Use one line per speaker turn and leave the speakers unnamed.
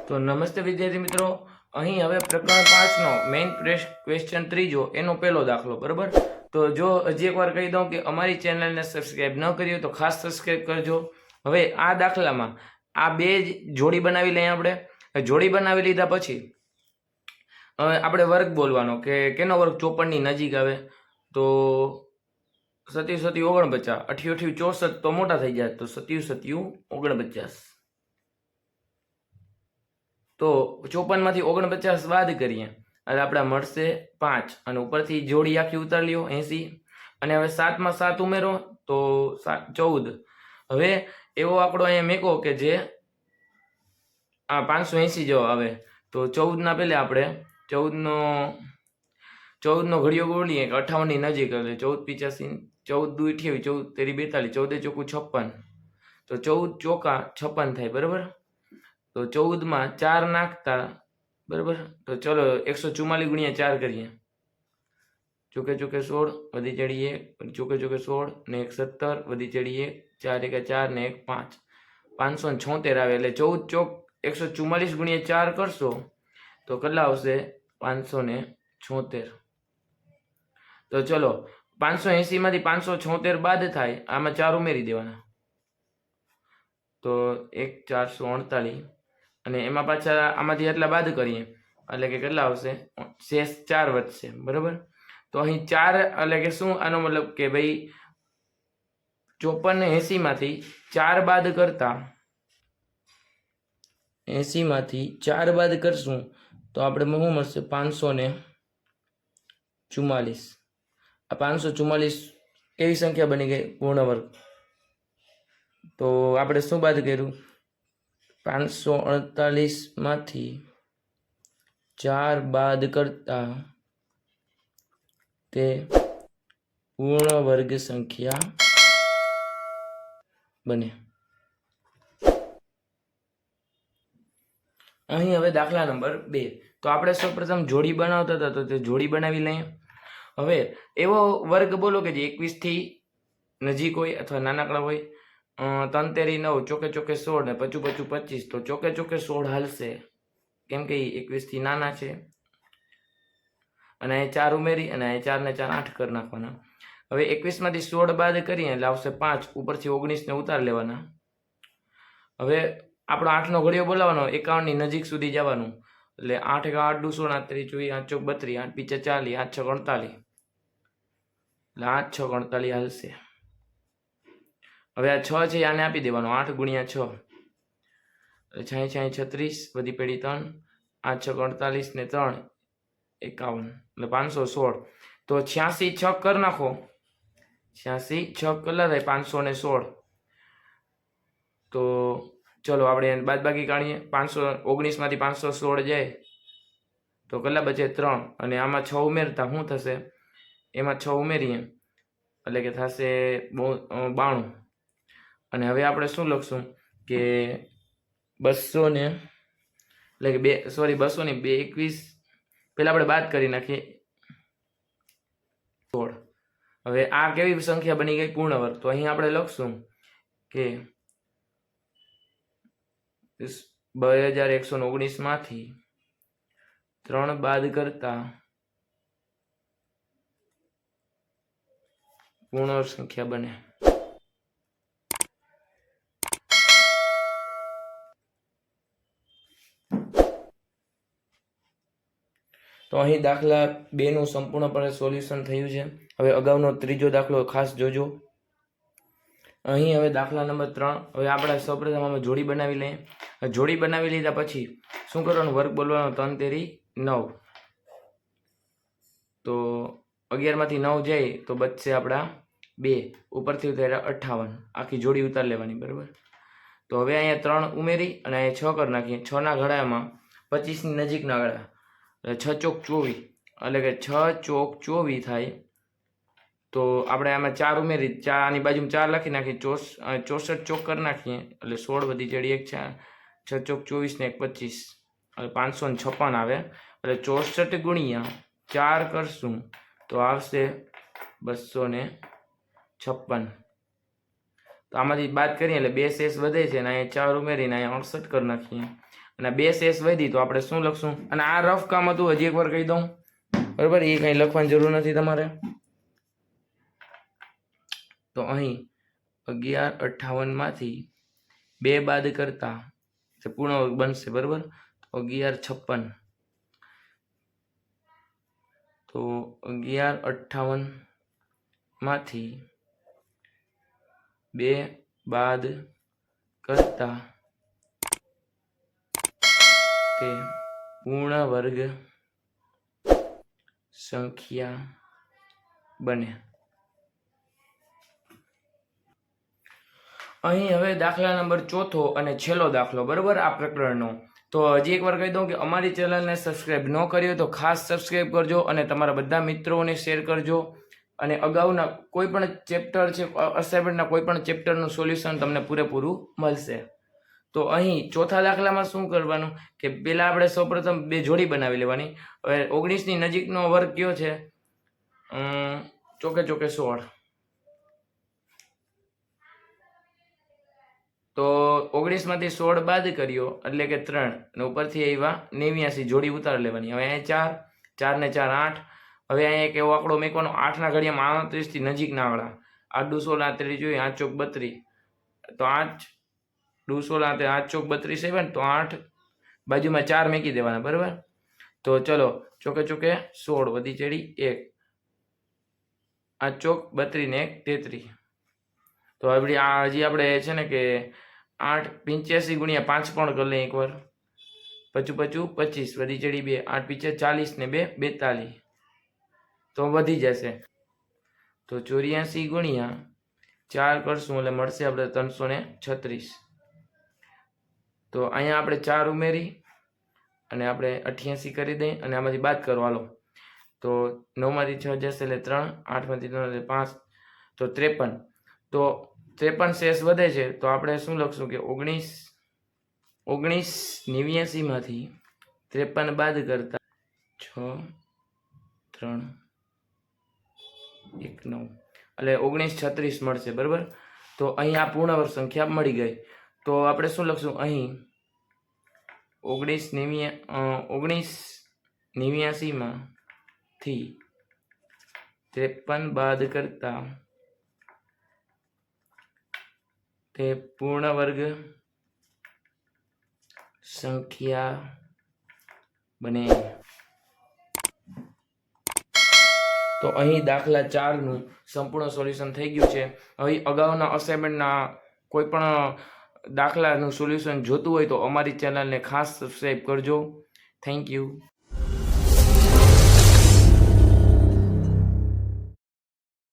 तो नमस्ते विद्यार्थी मित्रों, અહીં હવે પ્રકરણ 5 નો મેઇન ક્વેશ્ચન ત્રીજો એનો પહેલો દાખલો બરાબર। તો જો હજી એકવાર કહી દઉં કે અમારી ચેનલને સબસ્ક્રાઇબ ન કરી હોય તો ખાસ સબસ્ક્રાઇબ કરજો। હવે આ દાખલામાં આ બે જોડી બનાવી લઈએ આપણે। જોડી બનાવી લીધા પછી હવે આપણે વર્ગ બોલવાનો કે કેનો વર્ગ 54 ની નજીક આવે તો 27 27 49 88 64 તો મોટા થઈ જાય તો 27 27 49। तो 54 मांथी 49 बाद करिए એટલે આપણે મળશે 5 અને ઉપરથી જોડી આખી ઉતાર લ્યો 80 અને હવે 7 માં 7 ઉમેરો તો 14। હવે એવો આંકડો અહીંયા મેકો કે જે આ 580 જેવો આવે તો 14 ના પહેલે આપણે 14 નો ઘડિયો બોલીએ કે 58 ની નજીક એટલે 14 85 14 2 28 14 42 14 56 તો 14 ચોકા 56 થાય બરાબર। तो 14 में 4 नाखता बराबर तो चलो 144 गुणिया 4 करिए। चूके चूके 16 वधी चढ़ी 1 चूके चूके 16 ने 1 17 वधी चढ़ी 1 4 1 4 ने 1 5 576 आवे એટલે 14 ચોક 144 गुणिया 4 करशो तो કેટલા આવશે 576। तो चलो 580 मांथी 576 बाद थाय आमां 4 उमेरी देवाना तो 1 448 અને એમાં પાછા આમાંથી એટલા બાદ કરીએ એટલે કે કેટલા આવશે શેષ 4 વધશે બરાબર। તો અહીં 4 એટલે કે શું આનો મતલબ કે ભાઈ 54 ને 80 માંથી 4 બાદ કરતા 80 માંથી 4 બાદ કરશું તો આપણે શું મળશે 544। આ 544 કેવી સંખ્યા બની ગઈ પૂર્ણ વર્ગ। તો આપણે શું બાદ કર્યું 548 मांथी 4 बाद करता ते पूर्ण वर्ग संख्या बने। અહીં હવે દાખલા નંબર 2 તો આપણે સૌપ્રથમ જોડી બનાવતા હતા તો તે જોડી બનાવી લઈએ। હવે એવો વર્ગ બોલો કે જે 21 થી નજીક હોય અથવા નાનકડા હોય। 3 તેરી 9 ચોકે ચોકે 16 ને 5 5 25 तो ચોકે ચોકે 16 हालशे केम के 21 थी नाना छे अने 4 उमेरी अने 4 ने 4 8 कर नाखवाना। हवे 21 मांथी 16 बाद करीए એટલે આવશે 5 ઉપરથી 19 ને ઉતાર લેવાના। હવે આપણો 8 નો ઘડિયો બોલાવવાનો 51 ની નજીક સુધી જવાનું એટલે 8 1 8 2 16 8 3 24 8 4 32 8 5 40 8 6 48 એટલે 8 6 48 हालशे। હવે આ 6 છે આને આપી દેવાનો 8 ગુણ્યા 6 એટલે 6 6 36 વધી પેઢી 3 8 6 48 ને 3 51 એટલે 516। તો 86 6 કર નાખો 86 6 કેટલા થાય 516। તો ચલો આપણે બાદબાકી કાઢીએ 519 માંથી 516 જાય તો કેટલા બચે 3 અને આમાં 6 ઉમેરતા શું થશે એમાં 6 ઉમેરીએ એટલે કે થશે 92। અને હવે આપણે શું લખશું કે 200 ને એટલે કે 200 ની 221 પહેલા આપણે બાદ કરી નાખીએ 16। હવે આ કેવી સંખ્યા બની ગઈ પૂર્ણ વર્ગ તો અહીં આપણે લખશું કે 2119 માંથી 3 બાદ કરતા પૂર્ણ સંખ્યા બને। तो अहीं दाखला 2 નું સંપૂર્ણપણે સોલ્યુશન થયું છે। હવે અગાઉનો ત્રીજો દાખલો ખાસ જોજો। અહીં હવે દાખલા નંબર 3 હવે આપણે સૌપ્રથમ આમાં જોડી બનાવી લઈએ। જોડી બનાવી લીધા પછી શું કરવાનું વર્ગ બોલવાનો 3 તેરી 9 તો 11 માંથી 9 જાય તો બચશે આપણા 2 ઉપરથી ઉતાર્યા 58 આખી જોડી ઉતાર લેવાની બરાબર। તો હવે અહીંયા 3 ઉમેરી અને અહીંયા 6 કરી નાખીએ 6 ના ઘડામાં 25 ની નજીકના ઘડા 6 ચોક 24 એટલે કે 6 ચોક 24 થાય તો આપણે આમાં 4 ઉમેરી 4 આની બાજુમાં 4 લખી નાખીએ 64 ચોક કરી નાખીએ એટલે 16 વધી ચડી 1 6 ચોક 24 ને 1 25 એટલે 556 આવે એટલે 64 ગુણ્યા 4 કરશું તો આવશે 256। તો આમાંથી બાદ કરીએ એટલે 2 શેષ વધે છે અને અહીંયા 4 ઉમેરીને અહીંયા 68 કરી નાખીએ અને 2 શેષ વધી તો આપણે શું લખશું? અને આ રફ કામ હતું, હજી એકવાર કહી દઉં, બરાબર? એ કંઈ લખવાની જરૂર નથી તમારે. તો અહીં 1158 માંથી 2 બાદ કરતા જે પૂર્ણ વર્ગ બનશે, બરાબર? 1156. તો 1158 માંથી 2 બાદ કરતા તે પૂર્ણ વર્ગ સંખ્યા બને. અહીં હવે દાખલા નંબર 4 અને છેલ્લો દાખલો, બરાબર, આ પ્રકરણનો. તો હજી એકવાર કહી દઉં કે અમારી ચેનલને સબસ્ક્રાઇબ ન કરી હોય તો ખાસ સબસ્ક્રાઇબ કરજો અને તમારા બધા મિત્રોને શેર કરજો. અને અગાઉના કોઈ પણ ચેપ્ટર છે, અસાઇનમેન્ટના કોઈ પણ ચેપ્ટરનું સોલ્યુશન તમને પૂરેપૂરું મળશે. તો અહીં ચોથા દાખલામાં શું કરવાનું કે પહેલાં આપણે સૌપ્રથમ 2 જોડી બનાવી લેવાની. હવે 19ની નજીકનો વર્ગ કયો છે? ચોકે 16. તો 19 માંથી 16 બાદ કર્યો એટલે કે 3 અને ઉપરથી આવ્યા 89 જોડી ઉતાર લેવાની. હવે અહીંયા 4 ને 4 8. હવે અહીંયા એક એવો આંકડો મેકવાનો 8ના ઘડિયામાં 38 થી નજીકના આંકડા. 8 2 16 33 જોઈએ, 8 ચોક 32. તો 8 2 16 8 ચોક 32 આવ્યા ને, તો 8 બાજુમાં 4 મેકી દેવાના, બરાબર? તો ચલો ચોકે 16 વધી ચડી 1, 8 ચોક 32 ને 1 33. તો હજી આપણે છે ને કે 8 85 ગુણ્યા 5 પણ કરી લઈએ એકવાર. 55 25 વધી ચડી 2, 8 પીછે 40 ને 2 42. તો વધી જશે. તો 84 ગુણ્યા 4 કરશું એટલે મળશે આપણે 336. તો અહીંયા આપણે 4 ઉમેરી અને આપણે 88 કરી દઈએ અને આમાંથી બાદ કરો. હાલો, તો 9 માંથી 6 જશે એટલે 3, 8 માંથી 3 એટલે 5, તો 53. તો 53 શેષ વધે છે, તો આપણે શું લખશું કે 89 માંથી 53 બાદ કરતા 6 3 1 9 એટલે 1936 મળશે, બરાબર? તો અહીં આ પૂર્ણ વર્ગ સંખ્યા મળી ગઈ. તો આપણે શું લખશું અહીં 1989 માંથી 53 બાદ કરતા તે પૂર્ણ વર્ગ સંખ્યા બને. તો અહીં દાખલા 4નું સંપૂર્ણ સોલ્યુશન થઈ ગયું છે. હવે અગાઉના અસાઇનમેન્ટના કોઈ પણ દાખલાનું સોલ્યુશન જોતું હોય તો અમારી ચેનલને ખાસ સબસ્ક્રાઈબ કરજો. Thank you.